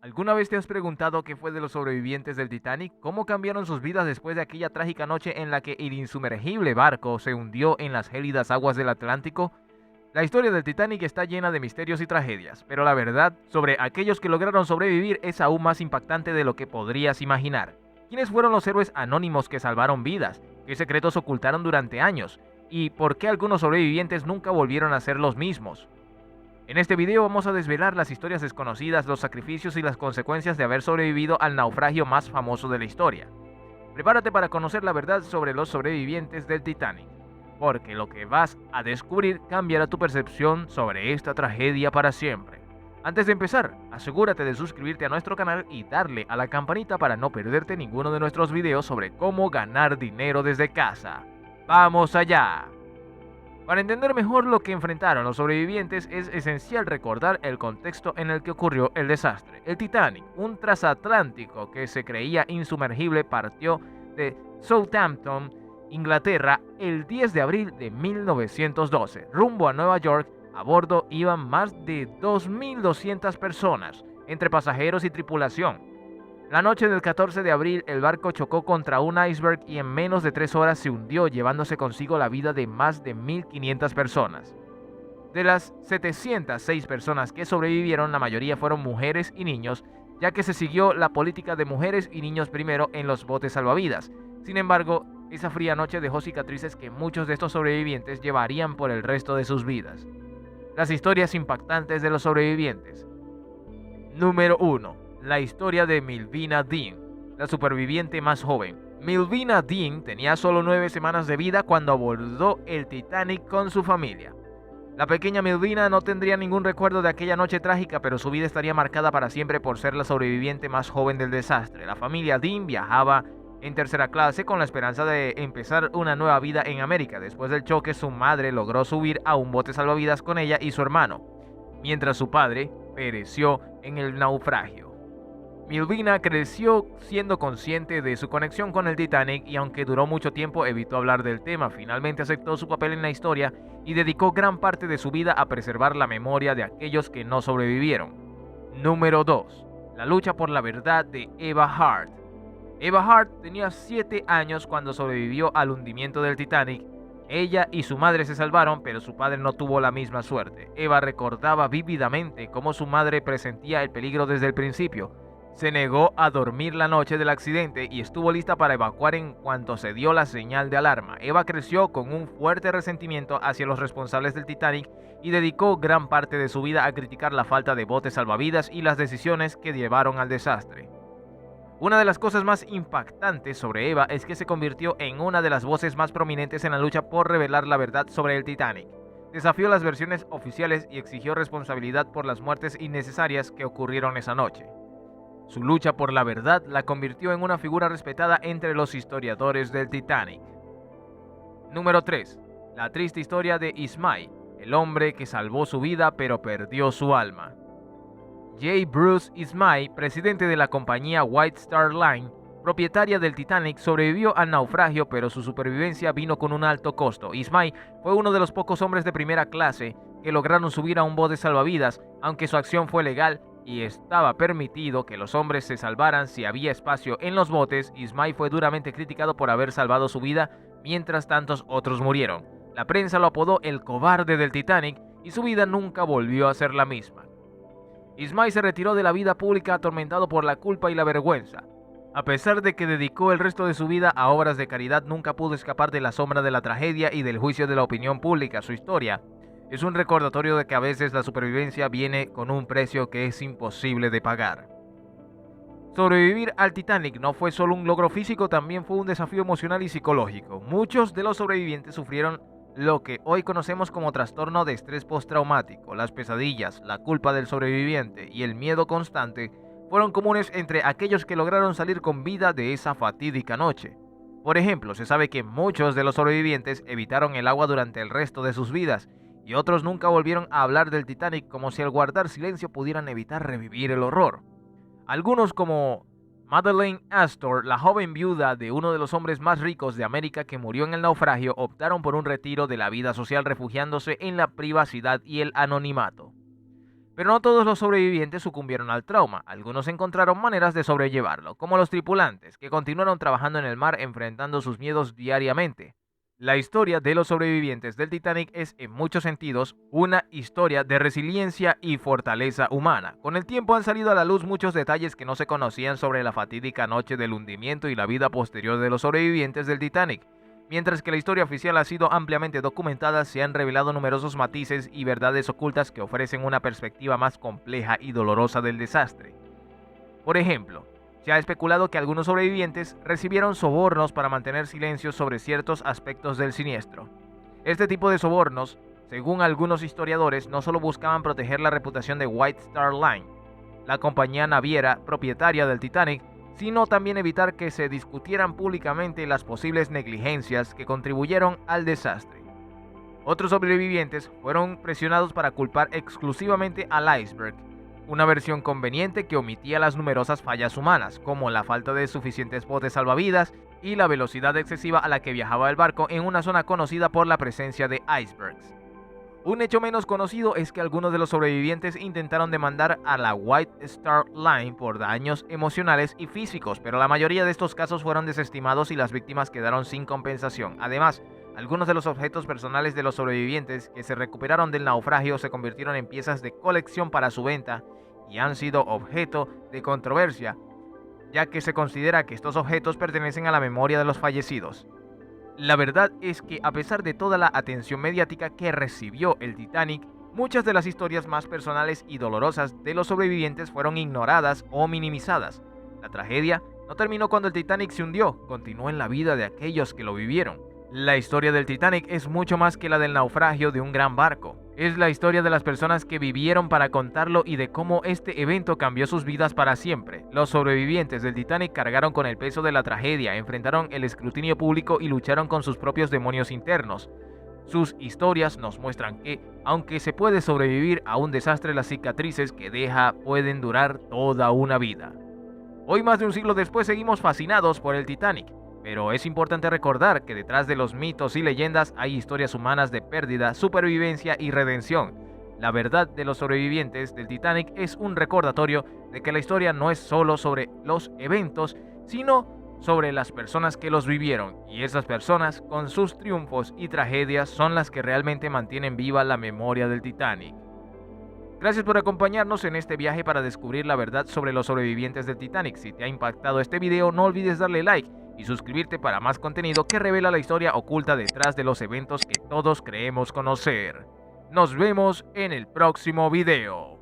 ¿Alguna vez te has preguntado qué fue de los sobrevivientes del Titanic? ¿Cómo cambiaron sus vidas después de aquella trágica noche en la que el insumergible barco se hundió en las gélidas aguas del Atlántico? La historia del Titanic está llena de misterios y tragedias, pero la verdad sobre aquellos que lograron sobrevivir es aún más impactante de lo que podrías imaginar. ¿Quiénes fueron los héroes anónimos que salvaron vidas? ¿Qué secretos ocultaron durante años? ¿Y por qué algunos sobrevivientes nunca volvieron a ser los mismos? En este video vamos a desvelar las historias desconocidas, los sacrificios y las consecuencias de haber sobrevivido al naufragio más famoso de la historia. Prepárate para conocer la verdad sobre los sobrevivientes del Titanic, porque lo que vas a descubrir cambiará tu percepción sobre esta tragedia para siempre. Antes de empezar, asegúrate de suscribirte a nuestro canal y darle a la campanita para no perderte ninguno de nuestros videos sobre cómo ganar dinero desde casa. ¡Vamos allá! Para entender mejor lo que enfrentaron los sobrevivientes es esencial recordar el contexto en el que ocurrió el desastre. El Titanic, un transatlántico que se creía insumergible, partió de Southampton, Inglaterra, el 10 de abril de 1912. Rumbo a Nueva York, a bordo iban más de 2.200 personas, entre pasajeros y tripulación. La noche del 14 de abril, el barco chocó contra un iceberg y en menos de 3 horas se hundió, llevándose consigo la vida de más de 1.500 personas. De las 706 personas que sobrevivieron, la mayoría fueron mujeres y niños, ya que se siguió la política de mujeres y niños primero en los botes salvavidas. Sin embargo, esa fría noche dejó cicatrices que muchos de estos sobrevivientes llevarían por el resto de sus vidas. Las historias impactantes de los sobrevivientes. Número 1. La historia de Milvina Dean, la superviviente más joven. Milvina Dean tenía solo 9 semanas de vida cuando abordó el Titanic con su familia. La pequeña Milvina no tendría ningún recuerdo de aquella noche trágica, pero su vida estaría marcada para siempre por ser la sobreviviente más joven del desastre. La familia Dean viajaba en tercera clase con la esperanza de empezar una nueva vida en América. Después del choque, su madre logró subir a un bote salvavidas con ella y su hermano, mientras su padre pereció en el naufragio. Milvina creció siendo consciente de su conexión con el Titanic y aunque duró mucho tiempo evitó hablar del tema. Finalmente aceptó su papel en la historia y dedicó gran parte de su vida a preservar la memoria de aquellos que no sobrevivieron. Número 2. La lucha por la verdad de Eva Hart. Eva Hart tenía 7 años cuando sobrevivió al hundimiento del Titanic. Ella y su madre se salvaron, pero su padre no tuvo la misma suerte. Eva recordaba vívidamente cómo su madre presentía el peligro desde el principio. Se negó a dormir la noche del accidente y estuvo lista para evacuar en cuanto se dio la señal de alarma. Eva creció con un fuerte resentimiento hacia los responsables del Titanic y dedicó gran parte de su vida a criticar la falta de botes salvavidas y las decisiones que llevaron al desastre. Una de las cosas más impactantes sobre Eva es que se convirtió en una de las voces más prominentes en la lucha por revelar la verdad sobre el Titanic. Desafió las versiones oficiales y exigió responsabilidad por las muertes innecesarias que ocurrieron esa noche. Su lucha por la verdad la convirtió en una figura respetada entre los historiadores del Titanic. Número 3. La triste historia de Ismay, el hombre que salvó su vida pero perdió su alma. J. Bruce Ismay, presidente de la compañía White Star Line, propietaria del Titanic, sobrevivió al naufragio, pero su supervivencia vino con un alto costo. Ismay fue uno de los pocos hombres de primera clase que lograron subir a un bote salvavidas, aunque su acción fue legal y estaba permitido que los hombres se salvaran si había espacio en los botes. Ismay fue duramente criticado por haber salvado su vida mientras tantos otros murieron. La prensa lo apodó el cobarde del Titanic y su vida nunca volvió a ser la misma. Ismay se retiró de la vida pública atormentado por la culpa y la vergüenza. A pesar de que dedicó el resto de su vida a obras de caridad, nunca pudo escapar de la sombra de la tragedia y del juicio de la opinión pública. Su historia es un recordatorio de que a veces la supervivencia viene con un precio que es imposible de pagar. Sobrevivir al Titanic no fue solo un logro físico, también fue un desafío emocional y psicológico. Muchos de los sobrevivientes sufrieron lo que hoy conocemos como trastorno de estrés postraumático. Las pesadillas, la culpa del sobreviviente y el miedo constante fueron comunes entre aquellos que lograron salir con vida de esa fatídica noche. Por ejemplo, se sabe que muchos de los sobrevivientes evitaron el agua durante el resto de sus vidas y otros nunca volvieron a hablar del Titanic, como si al guardar silencio pudieran evitar revivir el horror. Algunos, como Madeleine Astor, la joven viuda de uno de los hombres más ricos de América que murió en el naufragio, optaron por un retiro de la vida social refugiándose en la privacidad y el anonimato. Pero no todos los sobrevivientes sucumbieron al trauma, algunos encontraron maneras de sobrellevarlo, como los tripulantes, que continuaron trabajando en el mar enfrentando sus miedos diariamente. La historia de los sobrevivientes del Titanic es, en muchos sentidos, una historia de resiliencia y fortaleza humana. Con el tiempo han salido a la luz muchos detalles que no se conocían sobre la fatídica noche del hundimiento y la vida posterior de los sobrevivientes del Titanic. Mientras que la historia oficial ha sido ampliamente documentada, se han revelado numerosos matices y verdades ocultas que ofrecen una perspectiva más compleja y dolorosa del desastre. Por ejemplo, se ha especulado que algunos sobrevivientes recibieron sobornos para mantener silencio sobre ciertos aspectos del siniestro. Este tipo de sobornos, según algunos historiadores, no solo buscaban proteger la reputación de White Star Line, la compañía naviera propietaria del Titanic, sino también evitar que se discutieran públicamente las posibles negligencias que contribuyeron al desastre. Otros sobrevivientes fueron presionados para culpar exclusivamente al iceberg, una versión conveniente que omitía las numerosas fallas humanas, como la falta de suficientes botes salvavidas y la velocidad excesiva a la que viajaba el barco en una zona conocida por la presencia de icebergs. Un hecho menos conocido es que algunos de los sobrevivientes intentaron demandar a la White Star Line por daños emocionales y físicos, pero la mayoría de estos casos fueron desestimados y las víctimas quedaron sin compensación. Además, algunos de los objetos personales de los sobrevivientes que se recuperaron del naufragio se convirtieron en piezas de colección para su venta y han sido objeto de controversia, ya que se considera que estos objetos pertenecen a la memoria de los fallecidos. La verdad es que a pesar de toda la atención mediática que recibió el Titanic, muchas de las historias más personales y dolorosas de los sobrevivientes fueron ignoradas o minimizadas. La tragedia no terminó cuando el Titanic se hundió, continuó en la vida de aquellos que lo vivieron. La historia del Titanic es mucho más que la del naufragio de un gran barco. Es la historia de las personas que vivieron para contarlo y de cómo este evento cambió sus vidas para siempre. Los sobrevivientes del Titanic cargaron con el peso de la tragedia, enfrentaron el escrutinio público y lucharon con sus propios demonios internos. Sus historias nos muestran que, aunque se puede sobrevivir a un desastre, las cicatrices que deja pueden durar toda una vida. Hoy, más de un siglo después, seguimos fascinados por el Titanic. Pero es importante recordar que detrás de los mitos y leyendas hay historias humanas de pérdida, supervivencia y redención. La verdad de los sobrevivientes del Titanic es un recordatorio de que la historia no es solo sobre los eventos, sino sobre las personas que los vivieron. Y esas personas, con sus triunfos y tragedias, son las que realmente mantienen viva la memoria del Titanic. Gracias por acompañarnos en este viaje para descubrir la verdad sobre los sobrevivientes del Titanic. Si te ha impactado este video, no olvides darle like y suscribirte para más contenido que revela la historia oculta detrás de los eventos que todos creemos conocer. Nos vemos en el próximo video.